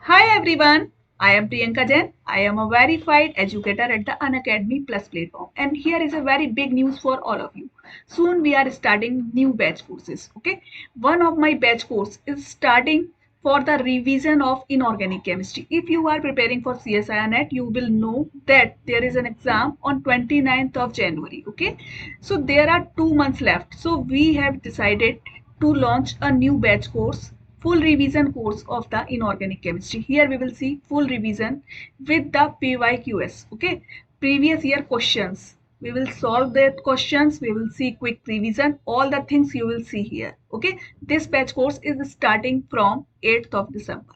Hi everyone, I am Priyanka Jain. I am a verified educator at the Unacademy Plus platform, and here is a very big news for all of you. Soon we are starting new batch courses. Okay, one of my batch course is starting for the revision of inorganic chemistry. If you are preparing for CSIR NET, you will know that there is an exam on 29th of January. Okay, so there are 2 months left. So we have decided to launch a new batch course, full revision course of the inorganic chemistry. Here we will see full revision with the PYQS. Okay, previous year questions. We will solve that questions. We will see quick revision. All the things you will see here. Okay, this batch course is starting from 8th of December.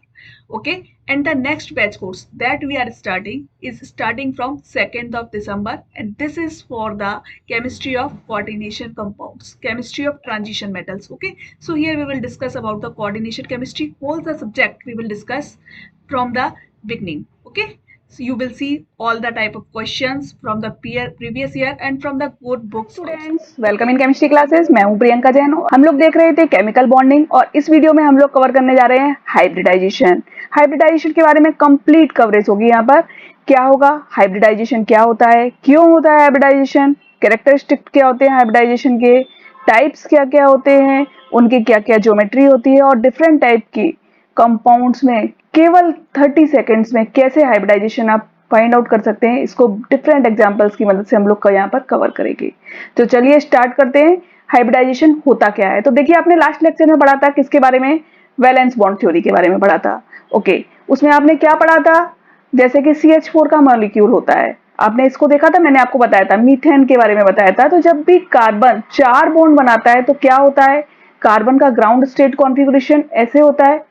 Okay, and the next batch course that we are starting is starting from 2nd of December, and this is for the chemistry of coordination compounds, chemistry of transition metals. Okay, so here we will discuss about the coordination chemistry. Whole the subject we will discuss from the beginning. Okay, so you will see all the type of questions from the previous year and from the good books also. Students welcome in chemistry classes. मैं हूं प्रियंका जैन। हम लोग देख रहे थे chemical bonding और इस video में हम लोग कवर करने जा रहे हैं हाइब्रिडाइजेशन। हाइब्रिडाइजेशन के बारे में कंप्लीट कवरेज होगी। यहाँ पर क्या होगा, हाइब्रिडाइजेशन क्या होता है, क्यों होता है हाइब्रिडाइजेशन, कैरेक्टरिस्टिक क्या होते हैं हाइब्रिडाइजेशन के, टाइप्स क्या क्या होते हैं, उनकी क्या क्या ज्योमेट्री होती है और डिफरेंट टाइप की कंपाउंड्स में केवल 30 सेकेंड्स में कैसे हाइब्रिडाइजेशन आप फाइंड आउट कर सकते हैं, इसको डिफरेंट एग्जांपल्स की मदद से हम लोग यहाँ पर कवर करेंगे। तो चलिए स्टार्ट करते हैं। हाइब्रिडाइजेशन होता क्या है, तो देखिए आपने लास्ट लेक्चर में पढ़ा था किसके बारे में, वैलेंस बॉन्ड थ्योरी के बारे में पढ़ा था। ओके, उसमें आपने क्या पढ़ा था, जैसे कि CH4 का मॉलिक्यूल होता है, आपने इसको देखा था, मैंने आपको बताया था मीथेन के बारे में बताया था। तो जब भी कार्बन 4 बॉन्ड बनाता है तो क्या होता है, कार्बन का ग्राउंड स्टेट कॉन्फ़िगरेशन ऐसे होता है।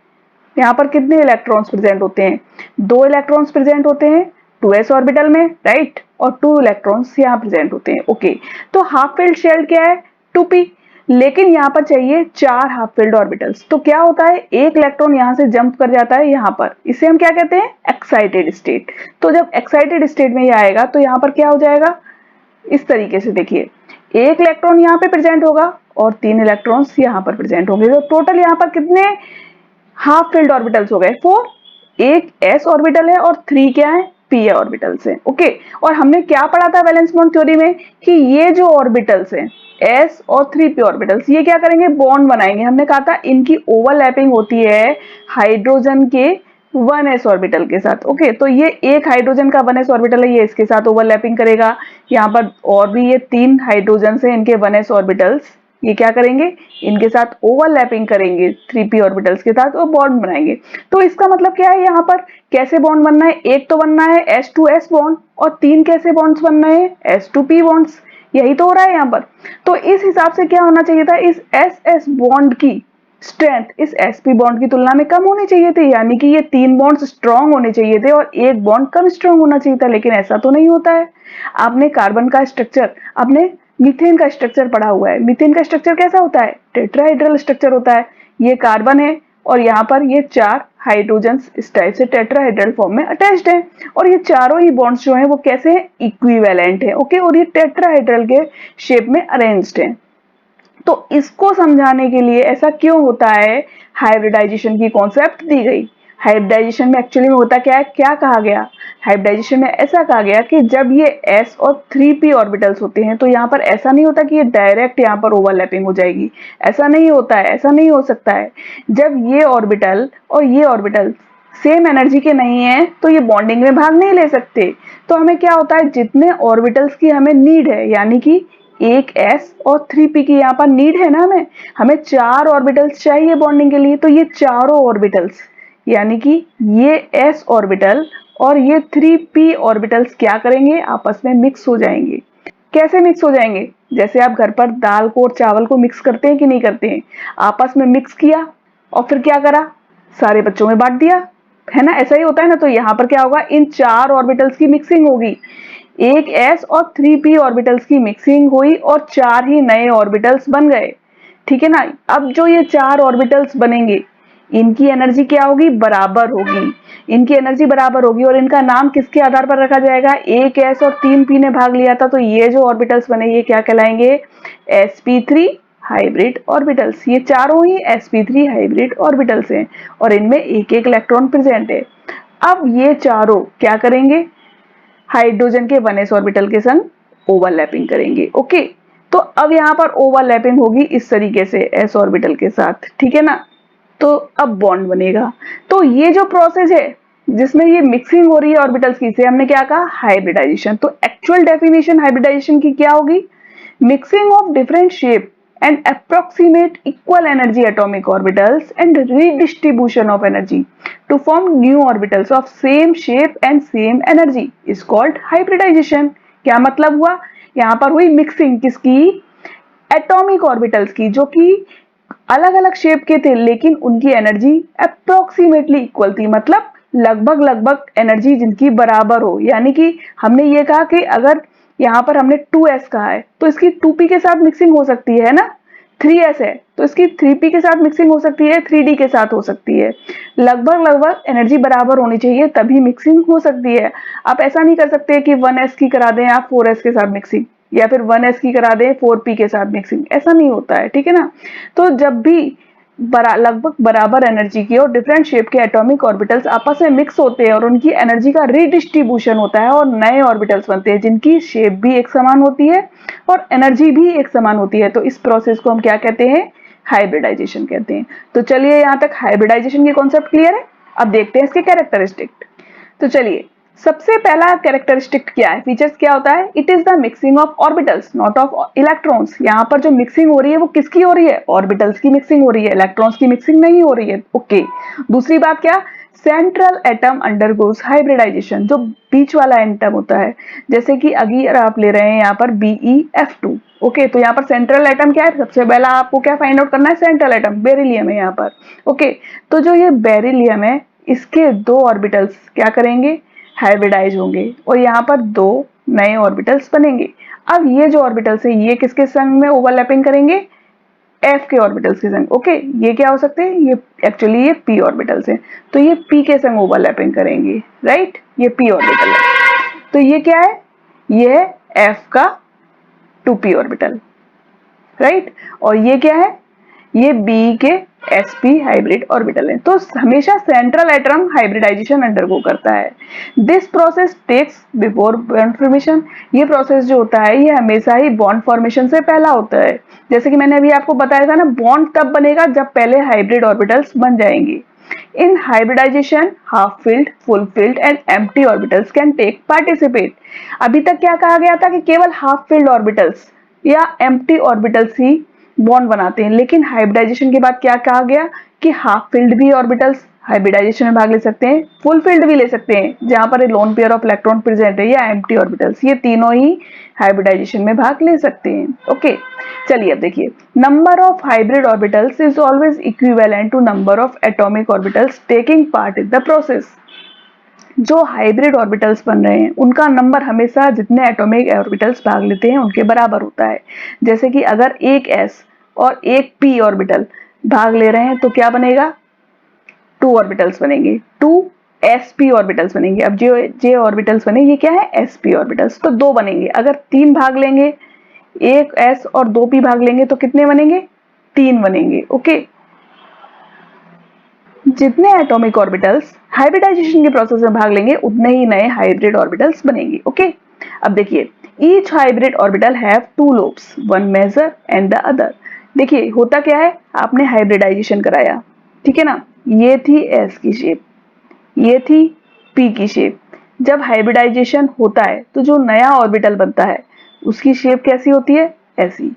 यहाँ पर कितने इलेक्ट्रॉन्स प्रेजेंट होते हैं, 2 इलेक्ट्रॉन्स प्रेजेंट होते हैं 2s ऑर्बिटल में, राइट, और 2 इलेक्ट्रॉन्स यहाँ प्रेजेंट होते हैं। ओके, तो हाफ फिल्ड शेल क्या है, 2p, लेकिन यहाँ पर चाहिए 4 हाफ फिल्ड ऑर्बिटल्स। तो क्या होता है, एक इलेक्ट्रॉन यहाँ से जंप कर जाता है यहाँ पर, इसे हम क्या कहते हैं, एक्साइटेड स्टेट। तो जब एक्साइटेड स्टेट में ये आएगा तो यहाँ पर क्या हो जाएगा, इस तरीके से देखिए, एक इलेक्ट्रॉन यहाँ पे प्रेजेंट होगा और 3 इलेक्ट्रॉन्स यहाँ पर प्रेजेंट होंगे। तो टोटल यहाँ पर कितने हाफ फिल्ड ऑर्बिटल्स हो गए, 4, एक s ऑर्बिटल है और 3 क्या है, p ऑर्बिटल्स है। ओके, और हमने क्या पढ़ा था वैलेंस बॉन्ड थ्योरी में कि ये जो ऑर्बिटल्स हैं s और 3p ऑर्बिटल्स, ये क्या करेंगे, बॉन्ड बनाएंगे। हमने कहा था इनकी ओवरलैपिंग होती है हाइड्रोजन के 1s ऑर्बिटल के साथ। ओके, तो ये एक हाइड्रोजन का 1s ऑर्बिटल है, ये इसके साथ ओवरलैपिंग करेगा। यहाँ पर और भी ये 3 हाइड्रोजन है, इनके 1s ऑर्बिटल्स ये क्या करेंगे, इनके साथ ओवरलैपिंग करेंगे 3p ऑर्बिटल्स के साथ और बॉन्ड बनाएंगे। तो इसका मतलब क्या है, यहाँ पर कैसे बॉन्ड बनना है, एक तो बनना है s2s बॉन्ड और 3 कैसे बॉन्ड्स बनना है, s2p बॉन्ड्स। यही तो हो रहा है यहाँ पर। तो इस हिसाब से क्या होना चाहिए था, इस ss बॉन्ड की स्ट्रेंथ इस sp बॉन्ड की तुलना में कम होनी चाहिए थी, यानी कि ये 3 बॉन्ड्स स्ट्रॉन्ग होने चाहिए थे और एक बॉन्ड कम स्ट्रॉन्ग होना चाहिए था, लेकिन ऐसा तो नहीं होता है। आपने कार्बन का स्ट्रक्चर, आपने मीथेन का स्ट्रक्चर पढ़ा हुआ है, मीथेन का स्ट्रक्चर कैसा होता है, टेट्राहेड्रल स्ट्रक्चर होता है। ये कार्बन है और यहाँ पर ये 4 हाइड्रोजन्स इस टाइप से टेट्राहेड्रल फॉर्म में अटैच्ड हैं और ये चारों ही बॉन्ड्स जो हैं वो कैसे हैं, इक्विवेलेंट है। ओके, और ये टेट्राहेड्रल के शेप में अरेंज्ड है। तो इसको समझाने के लिए ऐसा क्यों होता है, हाइब्रिडाइजेशन की कॉन्सेप्ट दी गई। हाइब्रिडाइजेशन में एक्चुअली में होता क्या है, क्या कहा गया, हाइब्रिडाइजेशन में ऐसा कहा गया कि जब ये s और 3p ऑर्बिटल्स होते हैं तो यहाँ पर ऐसा नहीं होता कि ये डायरेक्ट यहाँ पर ओवरलैपिंग हो जाएगी, ऐसा नहीं होता है, ऐसा नहीं हो सकता है। जब ये ऑर्बिटल और ये ऑर्बिटल सेम एनर्जी के नहीं है तो ये बॉन्डिंग में भाग नहीं ले सकते। तो हमें क्या होता है, जितने ऑर्बिटल्स की हमें नीड है, यानी कि एक s और 3p की यहाँ पर नीड है ना, हमें हमें 4 ऑर्बिटल्स चाहिए बॉन्डिंग के लिए। तो ये चारों ऑर्बिटल्स, यानी कि ये s ऑर्बिटल और ये 3p ऑर्बिटल्स क्या करेंगे, आपस में मिक्स हो जाएंगे। कैसे मिक्स हो जाएंगे, जैसे आप घर पर दाल को और चावल को मिक्स करते हैं कि नहीं करते हैं, आपस में मिक्स किया और फिर क्या करा, सारे बच्चों में बांट दिया, है ना, ऐसा ही होता है ना। तो यहाँ पर क्या होगा, इन 4 ऑर्बिटल्स की मिक्सिंग होगी, एक s और 3p ऑर्बिटल्स की मिक्सिंग हुई और 4 ही नए ऑर्बिटल्स बन गए, ठीक है ना। अब जो ये 4 ऑर्बिटल्स बनेंगे, इनकी एनर्जी क्या होगी, बराबर होगी, इनकी एनर्जी बराबर होगी और इनका नाम किसके आधार पर रखा जाएगा, एक s और 3p ने भाग लिया था तो ये जो ऑर्बिटल्स बने ये क्या कहलाएंगे, sp3 हाइब्रिड ऑर्बिटल्स। ये चारों ही sp3 हाइब्रिड ऑर्बिटल्स हैं और इनमें एक एक इलेक्ट्रॉन प्रेजेंट है। अब ये चारों क्या करेंगे, हाइड्रोजन के 1s ऑर्बिटल के संग ओवरलैपिंग करेंगे। ओके, तो अब यहाँ पर ओवरलैपिंग होगी इस तरीके से s ऑर्बिटल के साथ, ठीक है ना। तो अब बॉन्ड बनेगा। तो ये जो प्रोसेस है जिसमें ये मिक्सिंग हो रही है ऑर्बिटल्स की, से हमने क्या कहा, हाइब्रिडाइजेशन। तो एक्चुअल डेफिनेशन हाइब्रिडाइजेशन की क्या होगी, mixing of different shape and approximate equal energy atomic orbitals and redistribution of energy to form new orbitals of same shape and same energy is called hybridization। क्या मतलब हुआ, यहाँ पर हुई मिक्सिंग किसकी, एटॉमिक ऑर्बिटल्स की, जो कि अलग अलग शेप के थे लेकिन उनकी एनर्जी अप्रोक्सीमेटली इक्वल थी, मतलब लगभग लगभग एनर्जी जिनकी बराबर हो। यानी कि हमने ये कहा कि अगर यहाँ पर हमने 2s कहा है तो इसकी 2p के साथ मिक्सिंग हो सकती है ना, 3s है तो इसकी 3p के साथ मिक्सिंग हो सकती है, 3d के साथ हो सकती है। लगभग लगभग एनर्जी बराबर होनी चाहिए तभी मिक्सिंग हो सकती है। आप ऐसा नहीं कर सकते कि 1s की करा दें आप 4s के साथ मिक्सिंग, या फिर 1s की करा दें 4p के साथ मिक्सिंग, ऐसा नहीं होता है, ठीक है ना। तो जब भी लगभग बराबर एनर्जी की और डिफरेंट शेप के एटॉमिक ऑर्बिटल्स आपस में मिक्स होते हैं और उनकी एनर्जी का रीडिस्ट्रीब्यूशन होता है और नए ऑर्बिटल्स बनते हैं जिनकी शेप भी एक समान होती है और एनर्जी भी एक समान होती है, तो इस प्रोसेस को हम क्या कहते हैं, हाइब्रिडाइजेशन कहते हैं। तो चलिए यहाँ तक हाइब्रिडाइजेशन के कॉन्सेप्ट क्लियर है। अब देखते हैं इसके कैरेक्टरिस्टिक। तो चलिए, सबसे पहला कैरेक्टरिस्टिक क्या है, फीचर्स क्या होता है, it is the mixing of orbitals not of electrons. यहाँ पर जो मिक्सिंग हो रही है वो किसकी हो रही है, ऑर्बिटल्स की मिक्सिंग हो रही है, इलेक्ट्रॉन्स की मिक्सिंग नहीं हो रही है। ओके, दूसरी बात क्या, सेंट्रल एटम अंडरगोस हाइब्रिडाइजेशन, जो बीच वाला एटम होता है, जैसे कि अगर आप ले रहे हैं यहाँ पर BeF2। ओके, तो यहाँ पर सेंट्रल एटम क्या है, सबसे पहला आपको क्या फाइंड आउट करना है, सेंट्रल एटम बेरिलियम है यहाँ पर। ओके, तो जो ये बेरिलियम है इसके दो ऑर्बिटल्स क्या करेंगे, हाइब्रिडाइज होंगे और यहाँ पर दो नए ऑर्बिटल्स बनेंगे। अब ये जो ऑर्बिटल्स है ये किसके संग में ओवरलैपिंग करेंगे, f के ऑर्बिटल्स के संग। ओके, ये क्या हो सकते हैं, ये एक्चुअली ये p ऑर्बिटल्स हैं, तो ये p के संग ओवरलैपिंग करेंगे, राइट, ये p ऑर्बिटल है। तो ये क्या है, ये है f का 2p ऑर्बिटल, राइट, और ये क्या है, ये b के sp हाइब्रिड ऑर्बिटल है। तो हमेशा सेंट्रल एटम हाइब्रिडाइजेशन अंडरगो करता है। This process takes before bond formation. ये प्रोसेस जो होता है ये हमेशा ही बॉन्ड फॉर्मेशन से पहला होता है। जैसे कि मैंने अभी आपको बताया था ना, बॉन्ड तब बनेगा जब पहले हाइब्रिड ऑर्बिटल्स बन जाएंगे। In hybridization, half-filled, full-filled and empty orbitals can take participate। अभी तक क्या कहा गया था कि केवल half-filled orbitals या empty orbitals ही बॉन्ड बनाते हैं, लेकिन हाइब्रिडाइजेशन के बाद क्या कहा गया कि half-filled भी orbitals हाइब्रिडाइजेशन में भाग ले सकते हैं, फुल फिल्ड भी ले सकते हैं जहां पर loan pair of electron present है, या एम्प्टी ऑर्बिटल्स, ये तीनों ही हाइब्रिडाइजेशन में भाग ले सकते हैं। ओके, चलिए अब देखिए, number of hybrid orbitals is always equivalent to number of atomic orbitals taking part in the process. जो हाइब्रिड ऑर्बिटल्स बन रहे हैं उनका नंबर हमेशा जितने एटॉमिक ऑर्बिटल्स भाग लेते हैं उनके बराबर होता है। जैसे कि अगर एक s और एक p ऑर्बिटल भाग ले रहे हैं तो क्या बनेगा, 2 ऑर्बिटल्स बनेंगे, 2 sp ऑर्बिटल्स बनेंगे। अब जो j ऑर्बिटल्स बने ये क्या है, sp ऑर्बिटल्स, तो 2 बनेंगे। अगर 3 भाग लेंगे, एक s और 2 p भाग लेंगे तो कितने बनेंगे, 3 बनेंगे। ओके, जितने एटॉमिक ऑर्बिटल्स हाइब्रिडाइजेशन के प्रोसेस में भाग लेंगे उतने ही नए हाइब्रिड ऑर्बिटल्स बनेंगे। ओके, अब देखिए, each hybrid orbital have 2 lobes, one major and the other. देखिए होता क्या है, आपने हाइब्रिडाइजेशन कराया, ठीक है ना, ये थी s की शेप, ये थी p की शेप। जब हाइब्रिडाइजेशन होता है तो जो नया ऑर्बिटल बनता है उसकी शेप कैसी होती है, ऐसी।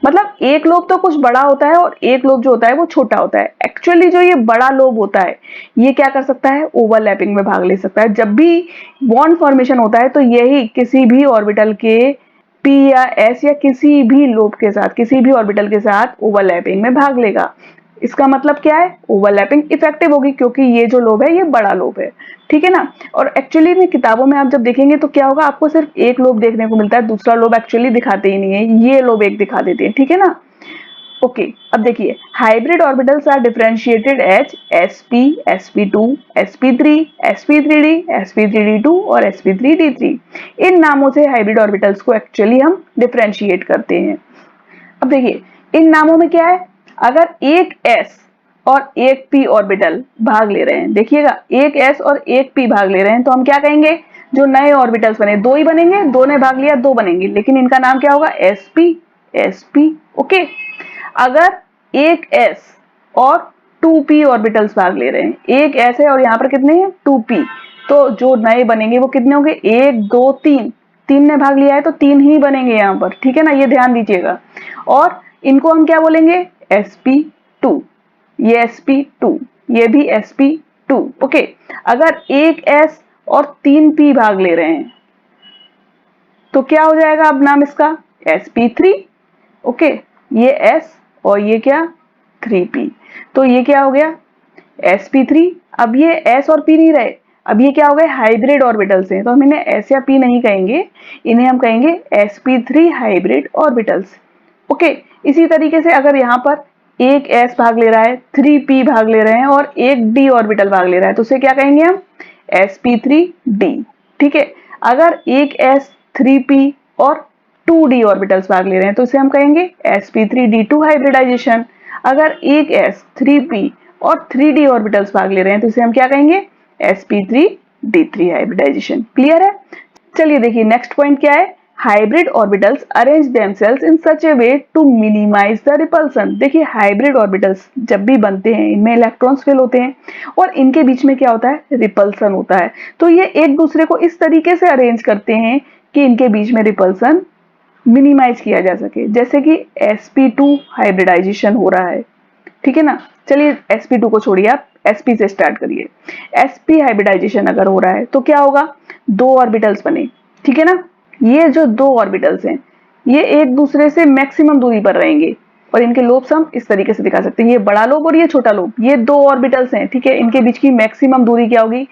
मतलब एक लोब तो कुछ बड़ा होता है और एक लोब जो होता है वो छोटा होता है। एक्चुअली जो ये बड़ा लोब होता है ये क्या कर सकता है, ओवरलैपिंग में भाग ले सकता है। जब भी बॉन्ड फॉर्मेशन होता है तो यही किसी भी ऑर्बिटल के p या s या किसी भी लोब के साथ, किसी भी ऑर्बिटल के साथ ओवरलैपिंग में भाग लेगा। इसका मतलब क्या है, ओवरलैपिंग इफेक्टिव होगी क्योंकि ये जो लोब है ये बड़ा लोब है, ठीक है ना। और एक्चुअली में किताबों में आप जब देखेंगे तो क्या होगा, आपको सिर्फ एक लोब देखने को मिलता है, दूसरा लोब एक्चुअली दिखाते ही नहीं है, ये लोब एक दिखा देते हैं, ठीक है ना। ओके, अब देखिए, hybrid orbitals are differentiated as sp, sp2, sp3, sp3d, sp3d2 और sp3d3। इन नामों से हाइब्रिड ऑर्बिटल्स को एक्चुअली हम डिफरेंशिएट करते हैं। अब देखिए, इन नामों में क्या है, अगर एक s और एक p ऑर्बिटल भाग ले रहे हैं, देखिएगा एक s और एक p भाग ले रहे हैं, तो हम क्या कहेंगे, जो नए ऑर्बिटल्स बने, दो ही बनेंगे, दो ने भाग लिया दो बनेंगे, लेकिन इनका नाम क्या होगा, sp। ओके, अगर एक s और 2p ऑर्बिटल्स भाग ले रहे हैं, एक s है और यहाँ पर कितने हैं 2p, तो जो नए बनेंगे वो कितने होंगे, एक दो तीन, तीन ने भाग लिया है तो तीन ही बनेंगे यहाँ पर, ठीक है ना, ये ध्यान दीजिएगा। और इनको हम क्या बोलेंगे, sp2, ये sp2, ये भी sp2। ओके, अगर एक s और तीन p भाग ले रहे हैं तो क्या हो जाएगा अब नाम इसका, sp3। ओके, ये s और ये क्या 3p, तो ये क्या हो गया sp3। अब ये s और p नहीं रहे, अब ये क्या हो गए, हाइब्रिड ऑर्बिटल्स हैं, तो हम इन्हें s या p नहीं कहेंगे, इन्हें हम कहेंगे sp3 हाइब्रिड ऑर्बिटल्स। ओके, इसी तरीके से अगर यहाँ पर एक s भाग ले रहा है, 3p भाग ले रहे हैं और एक d ऑर्बिटल भाग ले रहा है, तो उसे क्या कहेंगे हम, sp3d। ठीक है, अगर एक s 3p और 2d ऑर्बिटल्स भाग ले रहे हैं तो इसे हम कहेंगे sp3d2 हाइब्रिडाइजेशन। अगर एक s 3p और 3d ऑर्बिटल्स भाग ले रहे हैं तो इसे हम क्या कहेंगे, sp3d3 हाइब्रिडाइजेशन। क्लियर है, चलिए देखिए नेक्स्ट पॉइंट क्या है, hybrid orbitals arrange themselves in such a way to minimize the repulsion. देखिए हाइब्रिड ऑर्बिटल्स जब भी बनते हैं इनमें इलेक्ट्रॉन्स फिल होते हैं और इनके बीच में क्या होता है, रिपल्सन होता है, तो ये एक दूसरे को इस तरीके से अरेंज करते हैं कि इनके बीच में रिपल्सन मिनिमाइज किया जा सके, जैसे कि sp2 हाइब्रिडाइजेशन हो रहा है, ठीक है ना। चलिए sp2 को छोड़िए, आप sp से स्टार्ट करिए। sp हाइब्रिडाइजेशन अगर हो रहा है तो क्या होगा, दो ऑर्बिटल्स बने, ठीक है ना, ये जो दो ऑर्बिटल्स हैं ये एक दूसरे से मैक्सिमम दूरी पर रहेंगे और इनके लोब्स हम इस तरीके से दिखा सकते हैं, ये बड़ा लोब और ये छोटा लोब, ये दो ऑर्बिटल्स हैं, ठीक है, इनके बीच की मैक्सिमम दूरी क्या होगी,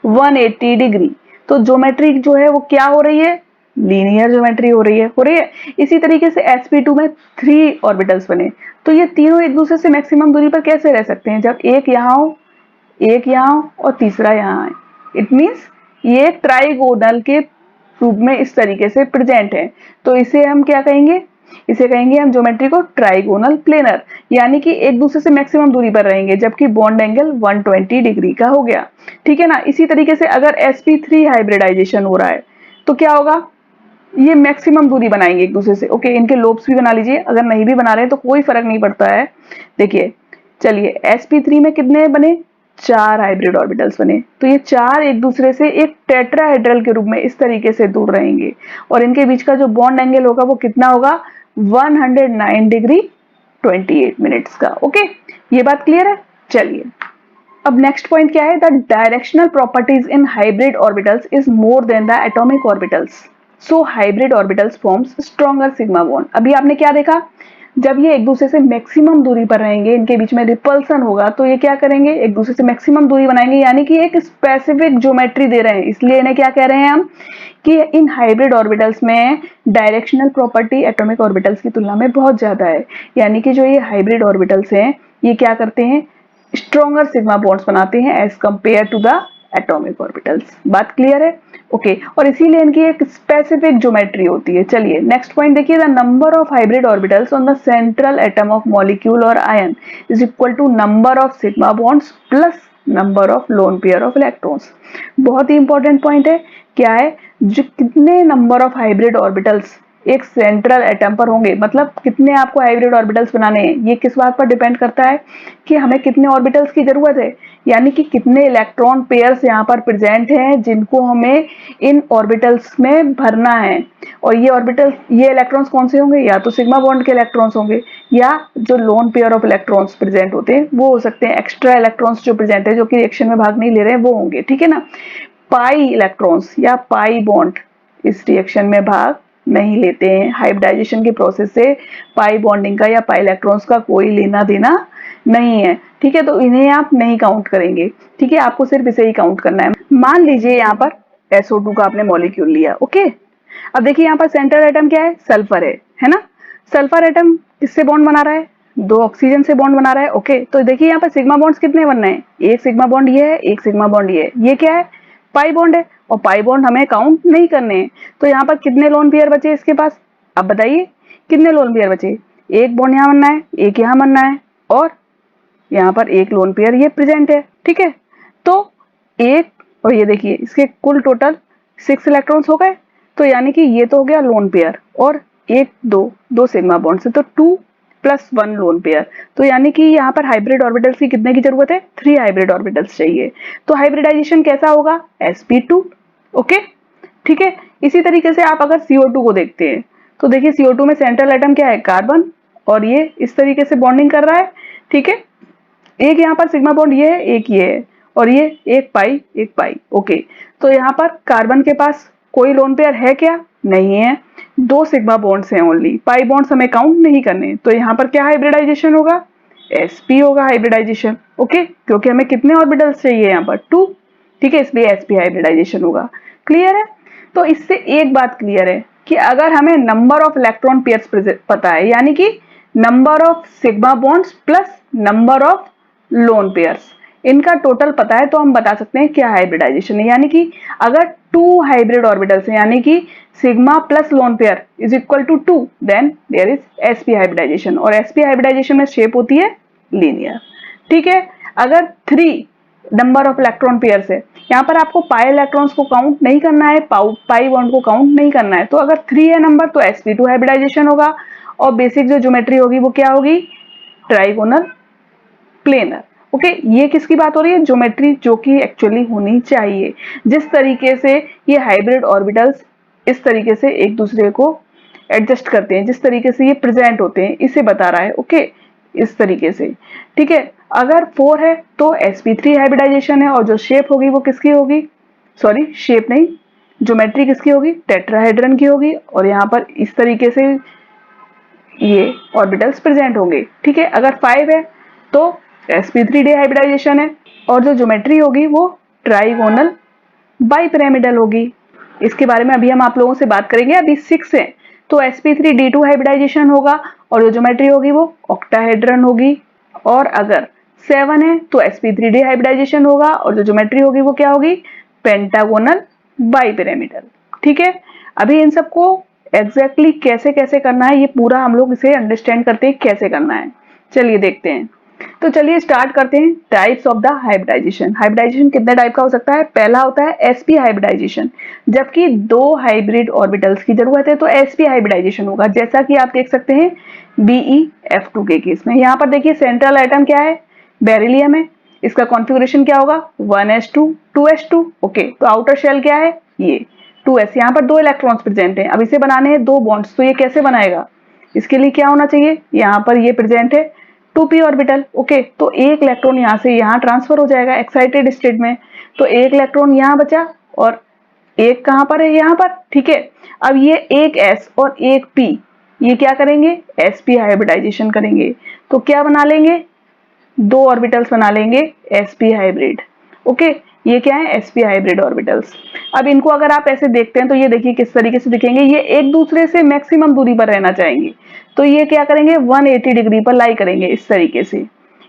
180 डिग्री। तो ज्योमेट्री जो है वो क्या हो रही है, लीनियर ज्योमेट्री हो रही है। इसी तरीके से sp2 में 3 ऑर्बिटल्स बने, तो ये तीनों एक दूसरे से मैक्सिमम दूरी पर कैसे रह सकते हैं, जब एक यहाँ हो, एक यहाँ हो और तीसरा यहाँ है। इट मीन्स ये ट्राइगोनल के रूप में इस तरीके से प्रेजेंट है, तो इसे हम क्या कहेंगे, इसे कहेंगे हम ज्योमेट्री को ट्राइगोनल प्लेनर, यानी कि एक दूसरे से मैक्सिमम दूरी पर रहेंगे जबकि बॉन्ड एंगल 120 डिग्री का हो गया, ठीक है ना। इसी तरीके से अगर sp3 हाइब्रिडाइजेशन हो रहा है तो क्या होगा, ये मैक्सिमम दूरी बनाएंगे एक दूसरे से। ओके, इनके लोब्स भी बना लीजिए, अगर नहीं भी बना रहे हैं तो कोई फर्क नहीं पड़ता है। देखिए चलिए sp3 में कितने बने, 4 हाइब्रिड ऑर्बिटल्स बने, तो ये चार एक दूसरे से एक टेट्राहेड्रल के रूप में इस तरीके से दूर रहेंगे और इनके बीच का जो बॉन्ड एंगल होगा वो कितना होगा, 109 डिग्री 28 मिनट्स का। ओके, ये बात क्लियर है। चलिए अब नेक्स्ट पॉइंट क्या है, the directional properties in hybrid orbitals is more than the atomic orbitals, so hybrid orbitals forms stronger sigma bond. अभी आपने क्या देखा, जब ये एक दूसरे से मैक्सिमम दूरी पर रहेंगे, इनके बीच में रिपल्सन होगा, तो ये क्या करेंगे, एक दूसरे से मैक्सिमम दूरी बनाएंगे, यानी कि एक स्पेसिफिक ज्योमेट्री दे रहे हैं, इसलिए इन्हें क्या कह रहे हैं हम, कि इन हाइब्रिड ऑर्बिटल्स में डायरेक्शनल प्रॉपर्टी एटॉमिक ऑर्बिटल्स की तुलना में बहुत ज्यादा है, यानी कि जो ये हाइब्रिड ऑर्बिटल्स हैं ये क्या करते हैं, स्ट्रॉन्गर सिग्मा बॉन्ड्स बनाते हैं as compare to the atomic orbitals. बात क्लियर है, ओके, और इसीलिए इनकी एक स्पेसिफिक ज्योमेट्री होती है। चलिए नेक्स्ट पॉइंट देखिए, the number of hybrid orbitals on the central atom of molecule और ion is equal to number of sigma bonds plus number of lone pair of electrons. बहुत ही इंपॉर्टेंट पॉइंट है, क्या है, जो कितने नंबर ऑफ हाइब्रिड ऑर्बिटल्स एक central atom पर होंगे, मतलब कितने आपको हाइब्रिड ऑर्बिटल्स बनाने हैं, ये किस बात पर डिपेंड करता है कि हमें कितने ऑर्बिटल्स की जरूरत है, यानी कि कितने इलेक्ट्रॉन पेयर्स यहाँ पर प्रेजेंट हैं जिनको हमें इन ऑर्बिटल्स में भरना है। और ये ऑर्बिटल्स, ये इलेक्ट्रॉन्स कौन से होंगे, या तो सिग्मा बॉन्ड के इलेक्ट्रॉन्स होंगे, या जो loan pair of electrons present होते हैं वो हो सकते हैं एक्स्ट्रा इलेक्ट्रॉन्स जो प्रेजेंट है, जो कि रिएक्शन में भाग नहीं ले रहे हैं, वो होंगे, ठीक है ना। पाई इलेक्ट्रॉन्स या पाई बॉन्ड इस रिएक्शन में भाग नहीं लेते हैं, हाइब्रिडाइजेशन के प्रोसेस से पाई बॉन्डिंग का या पाई इलेक्ट्रॉन्स का कोई लेना देना नहीं है, ठीक है, तो इन्हें आप नहीं काउंट करेंगे, ठीक है, आपको सिर्फ इसे ही काउंट करना है। मान लीजिए यहाँ पर SO2 का आपने मॉलिक्यूल लिया, ओके, अब देखिए यहाँ पर सेंट्रल एटम क्या है, सल्फर है ना, सल्फर एटम किससे बॉन्ड बना रहा है, दो ऑक्सीजन से बॉन्ड बना रहा है, ओके, तो देखिए यहाँ पर सिग्मा बॉन्ड्स कितने बनना है, एक सिग्मा बॉन्ड ये है, एक सिग्मा बॉन्ड ये क्या है, पाई बॉन्ड है, और पाई बॉन्ड हमें काउंट नहीं करने हैं, तो यहाँ पर कितने लोन पेयर बचे इसके पास, अब बताइए कितने लोन पेयर बचे, एक बॉन्ड यहाँ बनना है, एक यहाँ बनना है और यहाँ पर एक लोन पेयर ये प्रेजेंट है, ठीक है। तो एक और ये देखिए इसके कुल टोटल 6 इलेक्ट्रॉन्स हो गए, तो यानी कि ये तो हो गया लोन पेयर और एक दो सिग्मा बॉन्ड से, तो 2 + 1 लोन पेयर। तो यानी कि यहाँ पर हाइब्रिड ऑर्बिटल्स की कितने की जरूरत है, 3 हाइब्रिड ऑर्बिटल्स चाहिए। तो हाइब्रिडाइजेशन कैसा होगा, sp2, ओके, ठीक है। इसी तरीके से आप अगर CO2 को देखते हैं तो देखिए CO2 में सेंट्रल एटम क्या है, कार्बन, और ये इस तरीके से बॉन्डिंग कर रहा है, ठीक है। एक यहाँ पर सिग्मा बॉन्ड ये है, एक ये है, और ये एक पाई, ओके। तो यहाँ पर कार्बन के पास कोई लोन पेयर है क्या, नहीं है, 2 सिग्मा बॉन्ड्स हैं ओनली, पाई बॉन्ड्स हमें काउंट नहीं करने। तो यहाँ पर क्या हाइब्रिडाइजेशन होगा, sp होगा हाइब्रिडाइजेशन, ओके, क्योंकि हमें कितने ऑर्बिटल्स चाहिए यहाँ पर 2, ठीक है, इसलिए sp हाइब्रिडाइजेशन होगा। क्लियर है। तो इससे एक बात क्लियर है कि अगर हमें नंबर ऑफ इलेक्ट्रॉन पेयर्स पता है, यानी कि number of sigma bonds plus number of lone pairs, इनका टोटल पता है, तो हम बता सकते हैं क्या हाइब्रिडाइजेशन है। यानी कि अगर 2 हाइब्रिड ऑर्बिटल्स हैं, यानी कि sigma plus lone pair is equal to 2, then there is sp hybridization, और sp हाइब्रिडाइजेशन में शेप होती है लीनियर, ठीक है। अगर 3 नंबर ऑफ इलेक्ट्रॉन पेयर्स है, यहाँ पर आपको पाई इलेक्ट्रॉन्स को काउंट नहीं करना है, पाई बॉन्ड को काउंट नहीं करना है। तो अगर 3 है नंबर तो sp2 हाइब्रिडाइजेशन होगा, और बेसिक जो ज्योमेट्री होगी वो क्या होगी, ट्राइगोनल प्लेनर, ओके। ये किसकी बात हो रही है, ज्योमेट्री जो कि एक्चुअली होनी चाहिए, जिस तरीके से ये हाइब्रिड ऑर्बिटल्स इस तरीके से एक दूसरे को एडजस्ट करते हैं, जिस तरीके से ये प्रेजेंट होते हैं, इसे बता रहा है, ओके, इस तरीके से, ठीक है। अगर 4 है तो sp3 हाइब्रिडाइजेशन है, और जो शेप होगी वो किसकी होगी, सॉरी शेप नहीं, ज्योमेट्री किसकी होगी, टेट्राहेड्रन की होगी, और यहाँ पर इस तरीके से ये ऑर्बिटल्स प्रेजेंट होंगे, ठीक है। अगर 5 है तो sp3 हाइब्रिडाइजेशन है, और जो ज्योमेट्री होगी वो ट्राइगोनल बाइपिरामिडल होगी। इसके बारे में अभी हम आप लोगों से बात करेंगे। अभी 6 है तो sp3d2 हाइब्रिडाइजेशन होगा, और जो ज्योमेट्री होगी वो ऑक्टाहेड्रन होगी। और अगर 7 है तो sp3d हाइब्रिडाइजेशन होगा, और जो ज्योमेट्री होगी वो क्या होगी, पेंटागोनल बाइपिरामिडल, ठीक है। अभी इन सबको एग्जैक्टली कैसे कैसे करना है, ये पूरा हम लोग इसे अंडरस्टैंड करते हैं कैसे करना है। चलिए देखते हैं। तो चलिए स्टार्ट करते हैं। Types of the hybridization. Hybridization कितने टाइप का हो सकता है, पहला होता है sp हाइब्रिडाइजेशन, जबकि 2 हाइब्रिड ऑर्बिटल्स की जरूरत है तो sp हाइब्रिडाइजेशन होगा, जैसा कि आप देख सकते हैं BeF2 के केस में। यहाँ पर देखिए सेंट्रल एटम क्या है, बेरिलियम है, इसका कॉन्फ़िगरेशन क्या होगा 1s2 2s2, ओके। तो आउटर शेल क्या है, ये 2s, यहाँ पर 2 इलेक्ट्रॉन्स प्रेजेंट हैं। अब इसे बनाने हैं 2 बॉन्ड्स, तो ये कैसे बनाएगा, इसके लिए क्या होना चाहिए, यहाँ पर ये प्रेजेंट है 2p ऑर्बिटल, ओके। तो एक इलेक्ट्रॉन यहाँ से यहाँ ट्रांसफर हो जाएगा एक्साइटेड स्टेट में, तो एक इलेक्ट्रॉन यहाँ बचा और एक कहाँ पर है, यहाँ पर, ठीक है। अब ये एक s और एक p, ये क्या करेंगे, sp हाइब्रिडाइजेशन करेंगे, तो क्या बना लेंगे, 2 ऑर्बिटल्स बना लेंगे sp हाइब्रिड, ओके। ये क्या है, sp हाइब्रिड ऑर्बिटल्स। अब इनको अगर आप ऐसे देखते हैं तो ये देखिए किस तरीके से दिखेंगे, ये एक दूसरे से मैक्सिमम दूरी पर रहना चाहेंगे, तो ये क्या करेंगे 180 डिग्री पर लाई करेंगे, इस तरीके से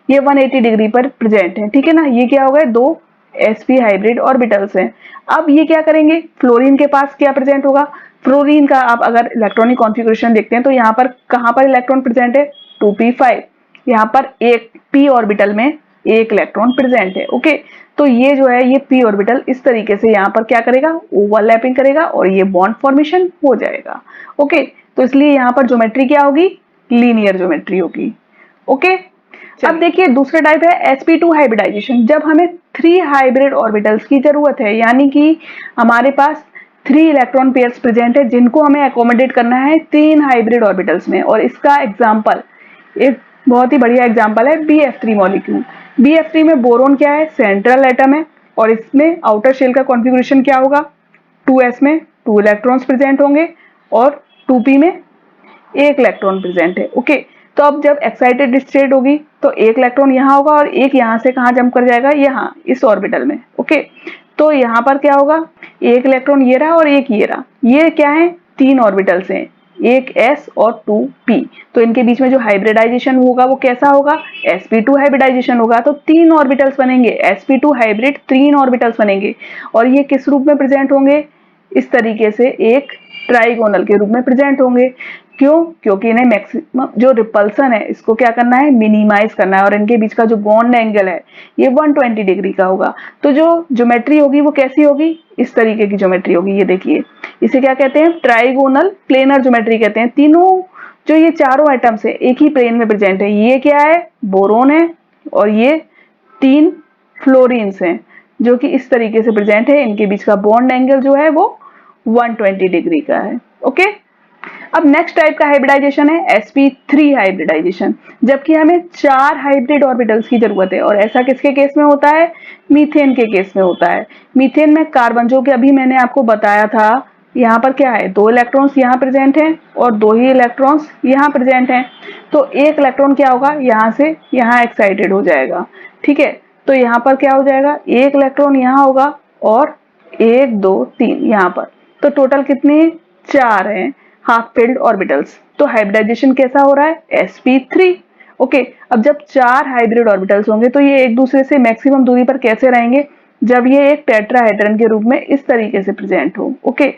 ये 180 डिग्री पर प्रेजेंट है, ठीक है ना। ये क्या हो गए, 2 sp हाइब्रिड ऑर्बिटल्स हैं। अब ये क्या करेंगे, फ्लोरीन के पास क्या प्रेजेंट होगा, फ्लोरीन का आप अगर इलेक्ट्रॉनिक कॉन्फ़िगरेशन देखते हैं तो यहाँ पर कहाँ पर इलेक्ट्रॉन प्रेजेंट है, 2p5, यहाँ पर एक p ऑर्बिटल में एक इलेक्ट्रॉन प्रेजेंट है, ओके। तो ये जो है ये p ऑर्बिटल इस तरीके से यहाँ पर क्या करेगा, ओवरलैपिंग करेगा और ये बॉन्ड फॉर्मेशन हो जाएगा, ओके। तो इसलिए यहाँ पर ज्योमेट्री क्या होगी, लीनियर ज्योमेट्री होगी, ओके। अब देखिए दूसरा टाइप है sp2 हाइब्रिडाइजेशन, जब हमें 3 हाइब्रिड ऑर्बिटल्स की जरूरत है, यानी कि हमारे पास 3 इलेक्ट्रॉन पेयर्स प्रेजेंट है जिनको हमें अकोमोडेट करना है 3 हाइब्रिड ऑर्बिटल्स में। और इसका एग्जांपल, एक बहुत ही बढ़िया एग्जांपल है BF3 मॉलिक्यूल। BF3 में बोरोन क्या है, सेंट्रल एटम है, और इसमें आउटर शेल का कॉन्फ़िगरेशन क्या होगा, 2s में 2 इलेक्ट्रॉन्स प्रेजेंट होंगे और 2p में एक इलेक्ट्रॉन प्रेजेंट है, ओके। तो अब जब एक्साइटेड स्टेट होगी तो एक इलेक्ट्रॉन यहाँ होगा और एक यहाँ से कहाँ जंप कर जाएगा, यहाँ इस ऑर्बिटल में, ओके। तो यहाँ पर क्या होगा, एक इलेक्ट्रॉन ये रहा और एक ये रहा, ये क्या है, 3 ऑर्बिटल्स हैं, एक s और 2p। तो इनके बीच में जो हाइब्रिडाइजेशन होगा वो कैसा होगा, sp2 हाइब्रिडाइजेशन होगा। तो 3 ऑर्बिटल्स बनेंगे, sp2 हाइब्रिड 3 ऑर्बिटल्स बनेंगे, और ये किस रूप में प्रेजेंट होंगे, इस तरीके से एक ट्राइगोनल के रूप में प्रेजेंट होंगे। क्यों? क्योंकि इन्हें मैक्सिमम जो रिपल्सन है इसको क्या करना है, मिनिमाइज करना है, और इनके बीच का जो बॉन्ड एंगल है ये 120 डिग्री का होगा। तो जो ज्योमेट्री होगी वो कैसी होगी, इस तरीके की ज्योमेट्री होगी। ये देखिए, इसे क्या कहते हैं, ट्राइगोनल प्लेनर ज्योमेट्री कहते हैं। तीनों जो ये चारों आइटम्स है एक ही प्लेन में प्रेजेंट है। ये क्या है, बोरोन है, और ये 3 फ्लोरीन्स हैं जो कि इस तरीके से प्रेजेंट है। इनके बीच का बॉन्ड एंगल जो है वो 120 डिग्री का है। ओके, अब नेक्स्ट टाइप का हाइब्रिडाइजेशन है sp3 हाइब्रिडाइजेशन, जबकि हमें 4 हाइब्रिड ऑर्बिटल्स की जरूरत है। और ऐसा किसके केस में होता है, मीथेन के केस में होता है। मीथेन में कार्बन, जो कि अभी मैंने आपको बताया था, यहाँ पर क्या है, 2 इलेक्ट्रॉन्स यहाँ प्रेजेंट हैं और 2 ही इलेक्ट्रॉन्स यहाँ प्रेजेंट हैं। तो एक इलेक्ट्रॉन क्या होगा, यहाँ से यहाँ एक्साइटेड हो जाएगा। ठीक है, तो यहाँ पर क्या हो जाएगा, एक इलेक्ट्रॉन यहाँ होगा और 1 2 3 यहाँ पर। तो टोटल कितने, 4 हैं हाफ फिल्ड ऑर्बिटल्स। तो हाइब्रिडाइजेशन कैसा हो रहा है, sp3। ओके, अब जब 4 हाइब्रिड ऑर्बिटल्स होंगे तो ये एक दूसरे से मैक्सिमम दूरी पर कैसे रहेंगे, जब ये एक टेट्राहेड्रन के रूप में इस तरीके से प्रेजेंट हो। ओके,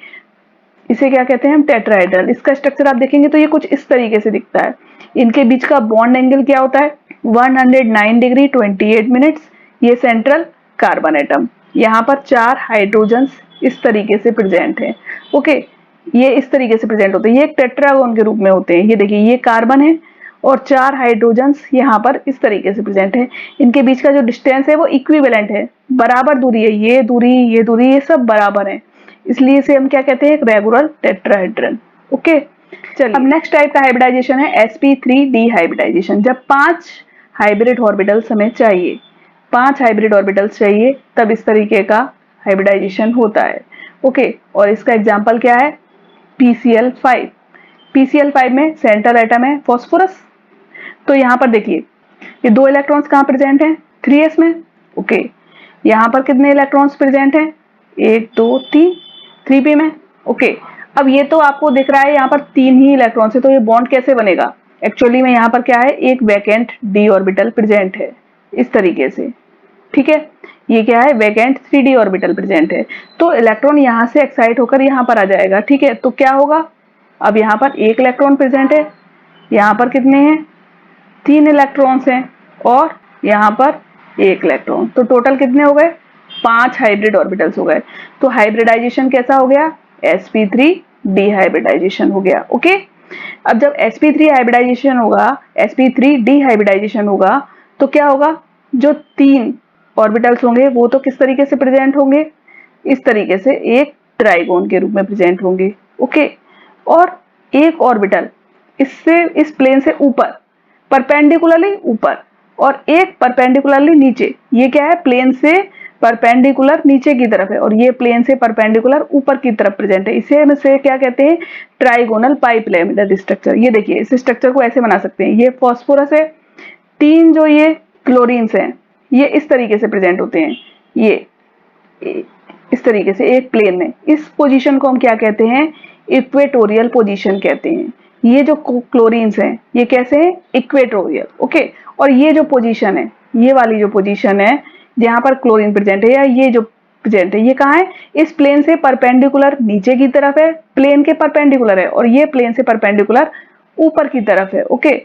इसे क्या कहते हैं हम, टेट्राहेड्रल। इसका स्ट्रक्चर आप देखेंगे तो ये कुछ इस तरीके से दिखता है। इनके बीच का बॉन्ड एंगल क्या होता है, 109 डिग्री 28 मिनट्स। ये सेंट्रल कार्बन एटम, यहाँ पर 4 हाइड्रोजन्स इस तरीके से प्रेजेंट है। ओके, ये इस तरीके से प्रेजेंट होते हैं, ये एक टेट्रागोन के रूप में होते हैं। ये देखिए, ये कार्बन है और 4 हाइड्रोजन्स यहाँ पर इस तरीके से प्रेजेंट है। इनके बीच का जो डिस्टेंस है वो इक्विवेलेंट है, बराबर दूरी है। ये दूरी, ये दूरी, ये सब बराबर है, इसलिए इसे हम क्या कहते हैं, एक रेगुलर टेट्राहेड्रन। ओके, चलिए अब नेक्स्ट टाइप का हाइब्रिडाइजेशन है sp3d हाइब्रिडाइजेशन। जब 5 हाइब्रिड ऑर्बिटल्स हमें चाहिए, 5 हाइब्रिड ऑर्बिटल्स चाहिए, तब इस तरीके का हाइब्रिडाइजेशन होता है। ओके, और इसका एग्जांपल क्या है, PCl5। PCl5 में सेंट्रल एटम है फॉस्फोरस। तो यहाँ पर देखिए, ये 2 इलेक्ट्रॉन्स कहाँ प्रेजेंट हैं, 3s में। ओके, यहाँ पर कितने इलेक्ट्रॉन्स प्रेजेंट हैं, 1 2 3, 3p में। ओके, अब ये तो आपको दिख रहा है यहाँ पर 3 ही इलेक्ट्रॉन्स है, तो ये बॉन्ड कैसे बनेगा। एक्चुअली में यहाँ पर क्या है, एक वैकेंट d ऑर्बिटल प्रेजेंट है इस तरीके से। ठीक है, ये क्या है, वैकेंट 3d ऑर्बिटल प्रेजेंट है। तो इलेक्ट्रॉन यहाँ से एक्साइट होकर यहाँ पर आ जाएगा। ठीक है, तो क्या होगा, अब यहाँ पर एक इलेक्ट्रॉन प्रेजेंट है, यहाँ पर कितने हैं, 3 इलेक्ट्रॉन्स हैं, और यहाँ पर एक इलेक्ट्रॉन। तो टोटल कितने हो गए, 5 हाइब्रिड ऑर्बिटल्स हो गए। तो हाइब्रिडाइजेशन कैसा हो गया, sp3d हाइब्रिडाइजेशन हो गया। ओके, अब जब sp3 हाइब्रिडाइजेशन होगा, sp3d हाइब्रिडाइजेशन होगा, तो क्या होगा, जो 3 ऑर्बिटल्स होंगे वो तो किस तरीके से प्रेजेंट होंगे, इस तरीके से एक ट्राइगोन के रूप में प्रेजेंट होंगे। ओके, और एक ऑर्बिटल इससे, इस प्लेन से ऊपर, परपेंडिकुलरली ऊपर, और एक परपेंडिकुलरली नीचे। ये क्या है, प्लेन से परपेंडिकुलर नीचे की तरफ है, और ये प्लेन से परपेंडिकुलर ऊपर की तरफ प्रेजेंट है। इसे क्या कहते हैं, ट्राइगोनल पाइपलाइनर स्ट्रक्चर। ये देखिए, इस स्ट्रक्चर को ऐसे बना सकते हैं, ये फॉस्फोरस है, 3 जो ये क्लोरीन्स हैं ये इस तरीके से प्रेजेंट होते हैं, ये इस तरीके से एक प्लेन में। इस पोजीशन को हम क्या कहते हैं, इक्वेटोरियल पोजीशन कहते हैं। ये जो क्लोरीन्स हैं ये कैसे हैं, इक्वेटोरियल। ओके, और ये जो पोजीशन है, ये वाली जो पोजीशन है जहां पर क्लोरीन प्रेजेंट है, या ये जो प्रेजेंट है, ये कहाँ है, इस प्लेन से परपेंडिकुलर नीचे की तरफ है, प्लेन के परपेंडिकुलर है, और ये प्लेन से परपेंडिकुलर ऊपर की तरफ है। ओके,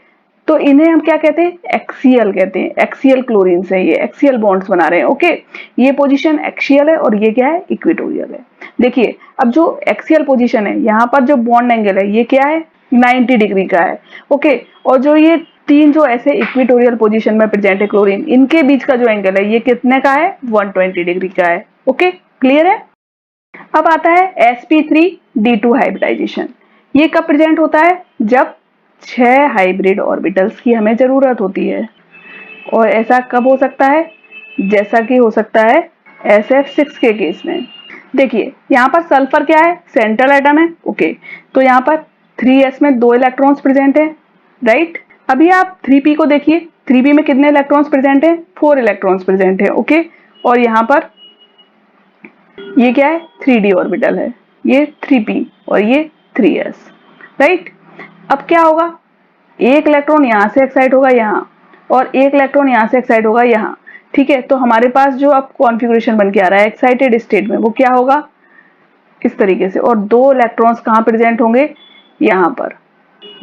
तो इन्हें हम क्या कहते हैं, एक्सियल कहते हैं। एक्सियल क्लोरीन्स है, ये एक्सियल बॉन्ड्स बना रहे हैं। ओके, ये पोजीशन एक्सियल है और ये क्या है, इक्वेटोरियल है। देखिए, अब जो एक्सियल पोजीशन है, यहाँ पर जो बॉन्ड एंगल है ये क्या है, 90 डिग्री का है। ओके, और जो ये 3 जो ऐसे इक्वेटोरियल पोजीशन में प्रेजेंट है क्लोरीन, इनके बीच का जो एंगल है ये कितने का है, 120 डिग्री का है। ओके, क्लियर है। अब आता है sp3d2 हाइब्रिडाइजेशन। ये कब प्रेजेंट होता है, जब 6 हाइब्रिड ऑर्बिटल्स की हमें जरूरत होती है। और ऐसा कब हो सकता है, जैसा कि हो सकता है sf6 के केस में। देखिए, यहाँ पर सल्फर क्या है, सेंट्रल एटम है। ओके, तो यहाँ पर 3s में 2 इलेक्ट्रॉन्स प्रेजेंट है, राइट। अभी आप 3p को देखिए, 3p में कितने इलेक्ट्रॉन्स प्रेजेंट है, 4 इलेक्ट्रॉन्स प्रेजेंट है। ओके, और यहाँ पर ये क्या है, 3d ऑर्बिटल है, ये 3p और ये 3s, राइट। अब क्या होगा, एक इलेक्ट्रॉन यहाँ से एक्साइट होगा यहाँ, और एक इलेक्ट्रॉन यहाँ से एक्साइट होगा यहाँ। ठीक है, तो हमारे पास जो अब कॉन्फ़िगरेशन बन के आ रहा है एक्साइटेड स्टेट में, वो क्या होगा, इस तरीके से। और 2 इलेक्ट्रॉन्स कहाँ प्रेजेंट होंगे, यहाँ पर।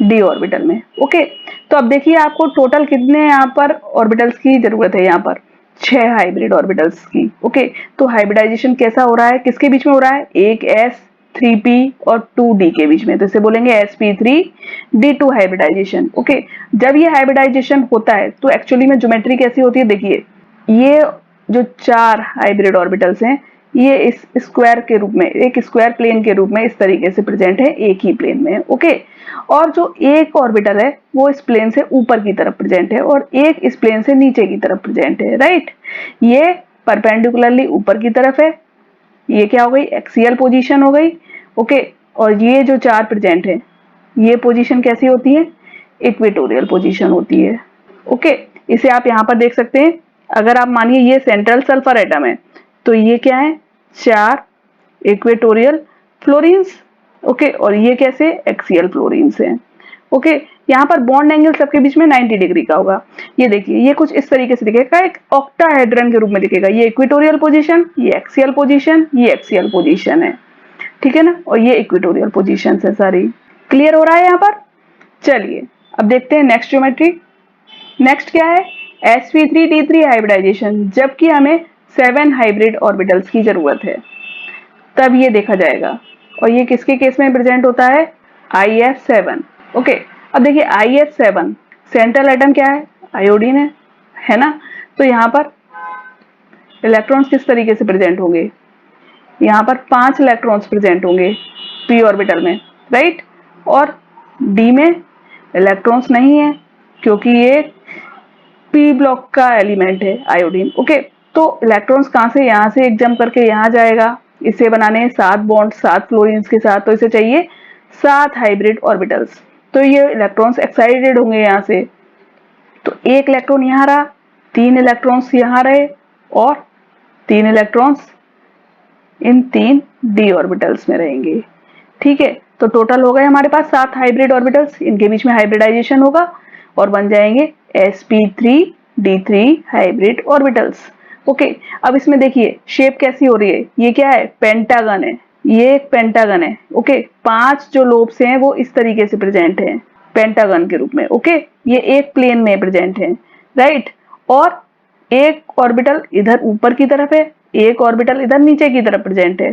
डी ऑर्बिटल में। ओके, तो अब देखिए आपको टोटल कितने यहाँ पर ऑर्बिटल्स की जरूरत है, यहाँ पर 6 हाइब्रिड ऑर्बिटल्स की। ओके, तो हाइब्रिडाइजेशन कैसा हो रहा है, किसके बीच में हो रहा है, एक एस 3p और 2d के बीच में, तो इसे बोलेंगे sp3d2 हाइब्रिडाइजेशन। ओके, जब ये हाइब्रिडाइजेशन होता है तो एक्चुअली में ज्योमेट्री कैसी होती है, देखिए ये जो 4 हाइब्रिड ऑर्बिटल्स हैं ये इस स्क्वायर के रूप में, एक स्क्वायर प्लेन के रूप में इस तरीके से प्रेजेंट है, एक ही प्लेन में। ओके, और जो एक ऑर्बिटल है वो इस प्लेन से ऊपर की तरफ प्रेजेंट है और एक इस प्लेन से नीचे की तरफ प्रेजेंट है, राइट। ये परपेंडिकुलरली ऊपर की तरफ है, ये क्या हो गई, एक्सियल पोजीशन हो गई। ओके, और ये जो 4 प्रेजेंट है ये पोजीशन कैसी होती है, इक्वेटोरियल पोजीशन होती है। ओके, इसे आप यहाँ पर देख सकते हैं, अगर आप मानिए ये सेंट्रल सल्फर एटम है तो ये क्या है, 4 इक्वेटोरियल फ्लोरीन्स। ओके, और ये कैसे, एक्सियल फ्लोरीन्स हैं। ओके, यहाँ पर बॉन्ड एंगल सबके बीच में 90 डिग्री का होगा। ये देखिए ये कुछ इस तरीके से दिखेगा, एक ऑक्टाहेड्रन के रूप में दिखेगा, ये इक्वेटोरियल पोजीशन, ये एक्सियल पोजीशन, ये एक्सियल पोजीशन है, ठीक है ना, और ये इक्वेटोरियल पोजीशन है सारी। क्लियर हो रहा है यहाँ पर। चलिए अब देखते हैं नेक्स्ट ज्योमेट्री। नेक्स्ट क्या है, sp3d3 हाइब्रिडाइजेशन, जबकि हमें 7 हाइब्रिड ऑर्बिटल्स की जरूरत है तब ये देखा जाएगा, और ये किसके केस में प्रेजेंट होता है, IF7। ओके, अब देखिए IF7 सेंट्रल एटम क्या है, आयोडीन है ना, तो यहाँ पर इलेक्ट्रॉन्स किस तरीके से प्रेजेंट होंगे, यहाँ पर 5 इलेक्ट्रॉन्स प्रेजेंट होंगे p ऑर्बिटल में, राइट, और d में इलेक्ट्रॉन्स नहीं है क्योंकि ये p ब्लॉक का एलिमेंट है आयोडीन। ओके, तो इलेक्ट्रॉन्स कहाँ से, यहाँ से एक जंप करके यहाँ जाएगा, इसे बनाने 7 बॉन्ड 7 फ्लोरीन्स के साथ, तो इसे चाहिए 7 हाइब्रिड ऑर्बिटल्स। तो ये इलेक्ट्रॉन्स एक्साइटेड होंगे यहाँ से, तो एक इलेक्ट्रॉन यहाँ रहा, 3 इलेक्ट्रॉन्स यहाँ रहे और 3 इलेक्ट्रॉन्स इन 3 डी ऑर्बिटल्स में रहेंगे, ठीक है। तो टोटल हो गए हमारे पास 7 हाइब्रिड ऑर्बिटल्स, इनके बीच में हाइब्रिडाइजेशन होगा और बन जाएंगे sp3d3 हाइब्रिड ऑर्बिटल्स। ओके, अब इसमें देखिए शेप कैसी हो रही है, ये क्या है, पेंटागन है, ये एक पेंटागन है। ओके, 5 जो लोब्स हैं वो इस तरीके से प्रेजेंट हैं पेंटागन के रूप में। ओके, ये एक प्लेन में प्रेजेंट है, राइट, और एक ऑर्बिटल इधर ऊपर की तरफ है, एक ऑर्बिटल इधर नीचे की तरफ प्रेजेंट है,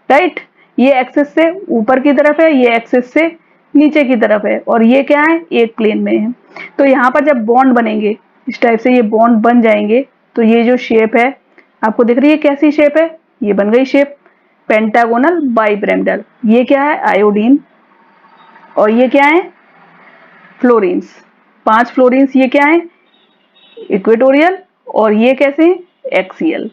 राइट। ये एक्सिस से ऊपर की तरफ है, ये एक्सिस से नीचे की तरफ है, और ये क्या है, एक प्लेन में है। तो यहाँ पर जब बॉन्ड बनेंगे इस टाइप से, ये बॉन्ड बन जाएंगे, तो ये जो शेप है आपको दिख रही है कैसी शेप है, ये बन गई शेप पेंटागोनल बाइपिरामिडल। ये क्या है, आयोडीन, और ये क्या है, फ्लोरीन्स, 5 फ्लोरीन्स, ये क्या है, इक्वेटोरियल, और ये कैसे, एक्सियल,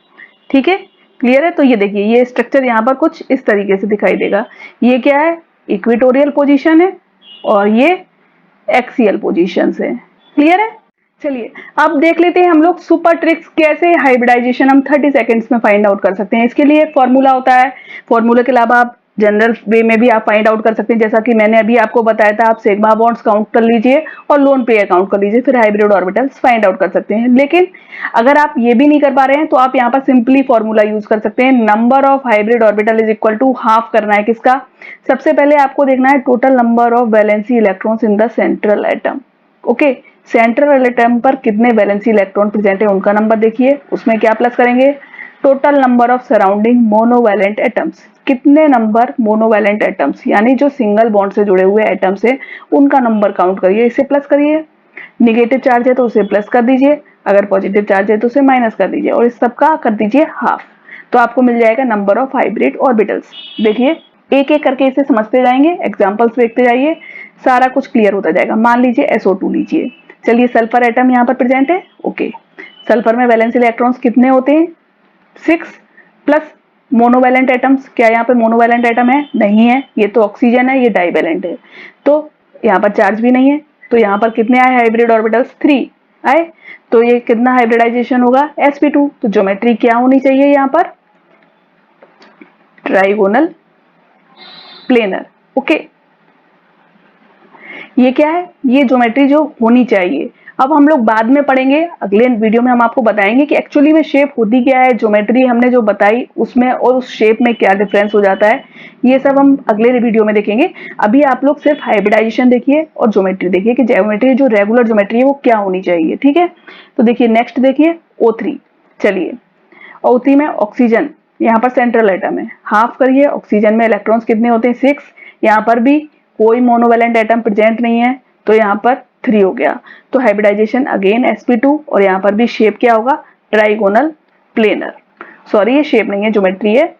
ठीक है। क्लियर है, तो ये देखिए ये स्ट्रक्चर यहाँ पर कुछ इस तरीके से दिखाई देगा, ये क्या है, इक्वेटोरियल पोजीशन है और ये एक्सियल पोजीशंस है। क्लियर है। चलिए अब देख लेते हैं हम लोग सुपर ट्रिक्स, कैसे हाइब्रिडाइजेशन हम 30 सेकंड्स में फाइंड आउट कर सकते हैं। इसके लिए एक फॉर्मूला होता है, फॉर्मूले के अलावा आप जनरल वे में भी आप फाइंड आउट कर सकते हैं, जैसा कि मैंने अभी आपको बताया था, आप सिग्मा बॉन्ड्स काउंट कर लीजिए और लोन पेयर काउंट कर लीजिए, फिर हाइब्रिड ऑर्बिटल्स फाइंड आउट कर सकते हैं। लेकिन अगर आप ये भी नहीं कर पा रहे हैं तो आप यहाँ पर सिंपली फॉर्मूला यूज कर सकते हैं, number of hybrid orbital is equal to half करना है किसका, सबसे पहले आपको देखना है total number of valency electrons in the central atom. Okay, central atom पर कितने वैलेंसी इलेक्ट्रॉन प्रेजेंट है उनका नंबर देखिए, उसमें क्या प्लस करेंगे, total number of surrounding monovalent atoms, कितने नंबर मोनोवैलेंट एटम्स यानी जो सिंगल बॉन्ड से जुड़े हुए एटम्स है उनका नंबर काउंट करिए, इसे प्लस करिए, निगेटिव चार्ज है तो उसे प्लस कर दीजिए, अगर पॉजिटिव चार्ज है तो उसे माइनस कर दीजिए, और इस सबका कर दीजिए हाफ, तो आपको मिल जाएगा नंबर ऑफ हाइब्रिड ऑर्बिटल्स। देखिए एक एक करके इसे समझते जाएंगे, एग्जांपल्स देखते जाइए, सारा कुछ क्लियर होता जाएगा। मान लीजिए SO2 लीजिए, चलिए सल्फर एटम यहाँ पर प्रेजेंट है। ओके, सल्फर में वैलेंस इलेक्ट्रॉन्स कितने होते हैं, 6 प्लस मोनोवैलेंट एटम्स, क्या यहाँ पे मोनोवैलेंट एटम है, नहीं है, ये तो ऑक्सीजन है, ये डाइवैलेंट है, तो यहाँ पर चार्ज भी नहीं है, तो यहाँ पर कितने आए हाइब्रिड ऑर्बिटल्स, 3 आए, तो ये कितना हाइब्रिडाइजेशन होगा, sp2। तो ज्योमेट्री क्या होनी चाहिए यहाँ पर, ट्राइगोनल प्लेनर। ओके, ये क्या है, ये ज्योमेट्री जो होनी चाहिए। अब हम लोग बाद में पढ़ेंगे, अगले वीडियो में हम आपको बताएंगे कि एक्चुअली में शेप होती क्या है, ज्योमेट्री हमने जो बताई उसमें और उस शेप में क्या डिफरेंस हो जाता है, ये सब हम अगले वीडियो में देखेंगे। अभी आप लोग सिर्फ हाइब्रिडाइजेशन देखिए और ज्योमेट्री देखिए कि ज्योमेट्री जो रेगुलर ज्योमेट्री है वो क्या होनी चाहिए, ठीक है। तो देखिए नेक्स्ट देखिए O3। चलिए O3 में ऑक्सीजन, यहाँ पर सेंट्रल एटम है, हाफ करिए, ऑक्सीजन में इलेक्ट्रॉन्स कितने होते हैं 6, यहाँ पर भी कोई मोनोवैलेंट एटम प्रेजेंट नहीं है तो यहाँ पर 3 हो गया। तो हाइब्रिडाइजेशन अगेन sp2 और यहाँ पर भी शेप क्या होगा, ट्राइगोनल प्लेनर। सॉरी ये शेप नहीं है, ज्योमेट्री है।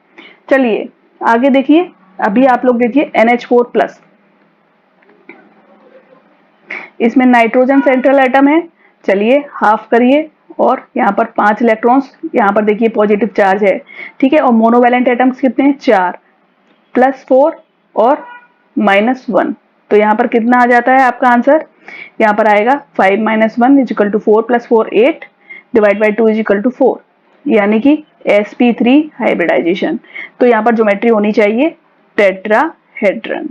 चलिए आगे देखिए, अभी आप लोग देखिए NH4+, इसमें नाइट्रोजन सेंट्रल एटम है। चलिए हाफ करिए और यहाँ पर 5 इलेक्ट्रॉन्स, यहाँ पर देखिए पॉजिटिव चार्ज है, ठीक है। और मोनोवैलेंट एटम्स कितने हैं 4, +4 और -1। तो यहाँ पर कितना आ जाता है आपका आंसर, यहाँ पर आएगा 5 - 1 = 4 + 4 8 डिवाइड बाई 2 = 4, यानी कि sp3 हाइब्रिडाइजेशन। तो यहाँ पर ज्योमेट्री होनी चाहिए टेट्राहेड्रन,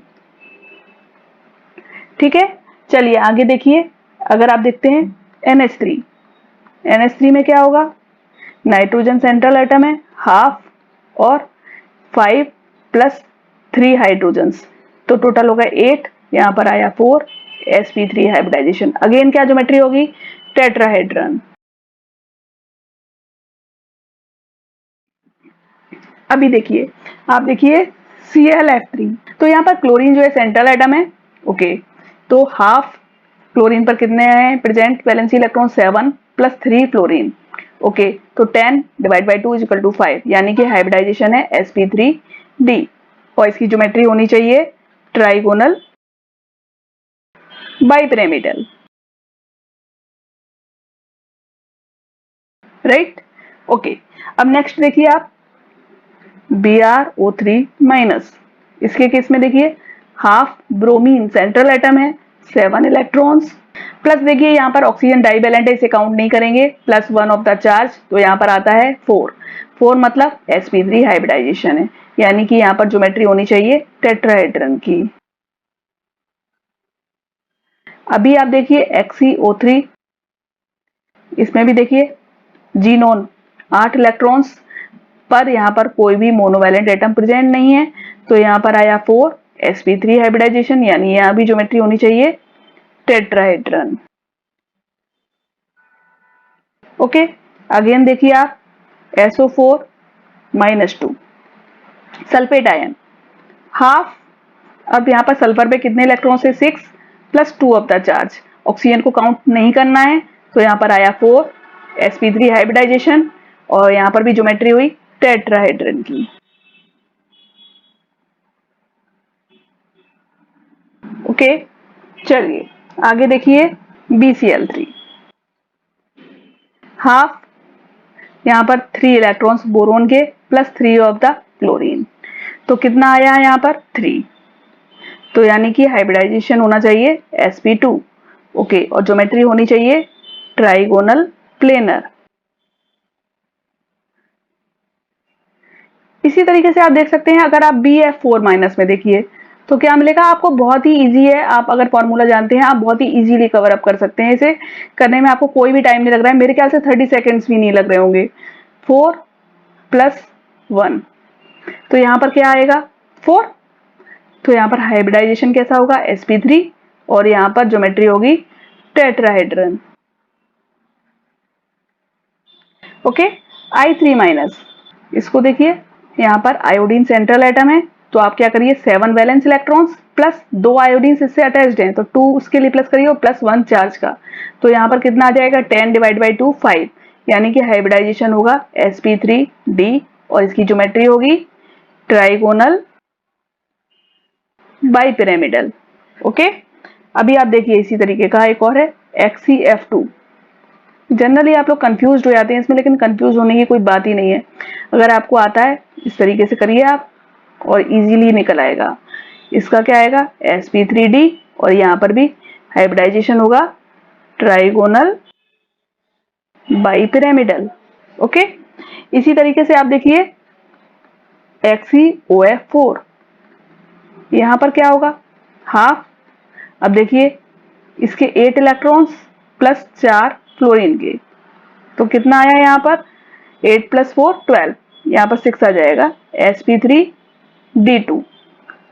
ठीक है। चलिए आगे देखिए, अगर आप देखते हैं NH3 में क्या होगा, नाइट्रोजन सेंट्रल एटम है, हाफ और 5 + 3 हाइड्रोजन्स, तो टोटल होगा 8, यहाँ पर आया 4, sp3 हाइब्रिडाइजेशन। अगेन क्या ज्योमेट्री होगी, टेट्राहेड्रन। अभी देखिए, आप देखिए ClF3, तो यहाँ पर क्लोरीन जो है सेंट्रल एटम है, ओके। तो हाफ क्लोरीन पर कितने हैं present valency electron 7 + 3 fluorine, okay. तो 10 डिवाइड बाई 2 = 5, यानी कि हाइब्रिडाइजेशन है sp3d और इसकी ज्योमेट्री होनी चाहिए ट्राइगोनल बाइपिरामिडल, राइट, ओके। अब नेक्स्ट देखिए आप BrO3-, इसके केस में देखिए हाफ ब्रोमीन सेंट्रल एटम है, 7 इलेक्ट्रॉन्स, प्लस देखिए यहाँ पर ऑक्सीजन डाइवैलेंट है, इसे काउंट नहीं करेंगे, +1 ऑफ द चार्ज, तो यहाँ पर आता है 4 मतलब sp3 हाइब्रिडाइजेशन है, यानी कि यहाँ पर ज्योमेट्री होनी चाहिए टेट्राहेड्रन की। अभी आप देखिए XeO3, इसमें भी देखिए जीनोन 8 इलेक्ट्रॉन्स पर यहाँ पर कोई भी मोनोवैलेंट एटम प्रेजेंट नहीं है, तो यहाँ पर आया 4 sp3 हाइब्रिडाइजेशन, यानी यहाँ भी ज्योमेट्री होनी चाहिए टेट्राहेड्रन, ओके। अगेन देखिए आप SO4-2 सल्फेट आयन, हाफ, अब यहाँ पर सल्फर पे कितने इलेक्ट्रॉन्स है 6 + 2 ऑफ द चार्ज, ऑक्सीजन को काउंट नहीं करना है, तो यहाँ पर आया 4 sp3 हाइब्रिडाइजेशन और यहाँ पर भी ज्योमेट्री हुई टेट्राहेड्रन की, ओके। चलिए आगे देखिए BCl3, हाफ, यहाँ पर 3 इलेक्ट्रॉन्स बोरोन के +3 ऑफ द क्लोरीन, तो कितना आया यहाँ पर 3, तो यानी कि हाइब्रिडाइजेशन होना चाहिए sp2, ओके। और ज्योमेट्री होनी चाहिए ट्राइगोनल प्लेनर। इसी तरीके से आप देख सकते हैं, अगर आप BF4- में देखिए तो क्या मिलेगा आपको, बहुत ही इजी है, आप अगर फॉर्मूला जानते हैं आप बहुत ही इजीली कवर अप कर सकते हैं, इसे करने में आपको कोई भी टाइम नहीं लग रहा है, मेरे ख्याल से 30 सेकेंड्स भी नहीं लग रहे होंगे। 4 + 1, तो यहाँ पर क्या आएगा 4, तो यहाँ पर हाइब्रिडाइजेशन कैसा होगा sp3 और यहाँ पर ज्योमेट्री होगी टेट्राहेड्रन, ओके। I3-, इसको देखिए यहाँ पर आयोडीन सेंट्रल एटम है, तो आप क्या करिए 7 वैलेंस इलेक्ट्रॉन्स प्लस 2 आयोडीन इससे अटैच्ड हैं, तो 2 उसके लिए प्लस करिए और +1 चार्ज का, तो यहाँ पर कितना आ जाएगा 10 डिवाइड बाई 2 5, यानी कि हाइब्रिडाइजेशन होगा sp3d और इसकी ज्योमेट्री होगी ट्राइगोनल बाइपिरामिडल, ओके। अभी आप देखिए इसी तरीके का एक और है XeF2, जनरली आप लोग कंफ्यूज हो जाते हैं इसमें, लेकिन कंफ्यूज होने की कोई बात ही नहीं है, अगर आपको आता है इस तरीके से करिए आप और इजीली निकल आएगा। इसका क्या आएगा sp3d और यहाँ पर भी हाइब्रिडाइजेशन होगा ट्राइगोनल बाइपिरामिडल, ओके। इसी तरीके से आप देखिए XeOF4, यहाँ पर क्या होगा हाफ, अब देखिए इसके 8 इलेक्ट्रॉन्स प्लस 4 फ्लोरीन के। तो कितना आया यहाँ पर 8 + 4 12, यहाँ पर 6 आ जाएगा sp3d2।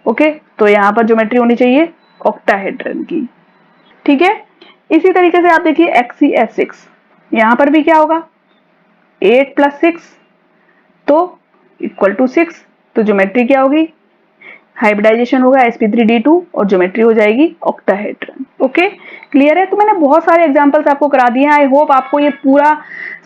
ओके, तो यहाँ पर ज्योमेट्री होनी चाहिए ऑक्टाहेड्रन की। ठीक है, इसी तरीके से आप देखिए XeF6, यहाँ पर भी क्या होगा 8 + 6 तो इक्वल टू 6, तो ज्योमेट्री क्या होगी हाइब्रिडाइजेशन होगा sp3d2 और ज्योमेट्री हो जाएगी ऑक्टाहेड्रन। ओके, क्लियर है। तो मैंने बहुत सारे एग्जांपल्स आपको करा दिए हैं। आई होप आपको ये पूरा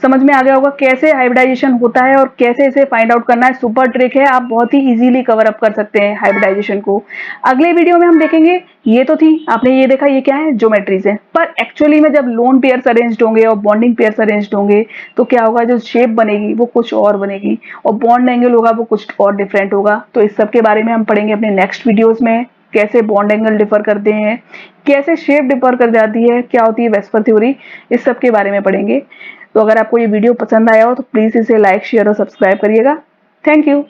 समझ में आ गया होगा कैसे हाइब्रिडाइजेशन होता है और कैसे इसे फाइंड आउट करना है। सुपर ट्रिक है, आप बहुत ही इजीली कवर अप कर सकते हैं हाइब्रिडाइजेशन को। अगले वीडियो में हम देखेंगे, ये तो थी आपने ये देखा ये क्या है ज्योमेट्रीज है, पर एक्चुअली में जब लोन पेयर्स अरेंज्ड होंगे और बॉन्डिंग पेयर्स अरेंज्ड होंगे तो क्या होगा, जो शेप बनेगी वो कुछ और बनेगी और बॉन्ड एंगल होगा वो कुछ और डिफरेंट होगा। तो इस सब के बारे में हम पढ़ेंगे अपने नेक्स्ट वीडियोस में, कैसे बॉन्ड एंगल डिफर करते हैं, कैसे शेप डिफर कर जाती है, क्या होती है वेस्पर थ्योरी, इस सब के बारे में पढ़ेंगे। तो अगर आपको ये वीडियो पसंद आया हो तो प्लीज इसे लाइक शेयर और सब्सक्राइब करिएगा। Thank you.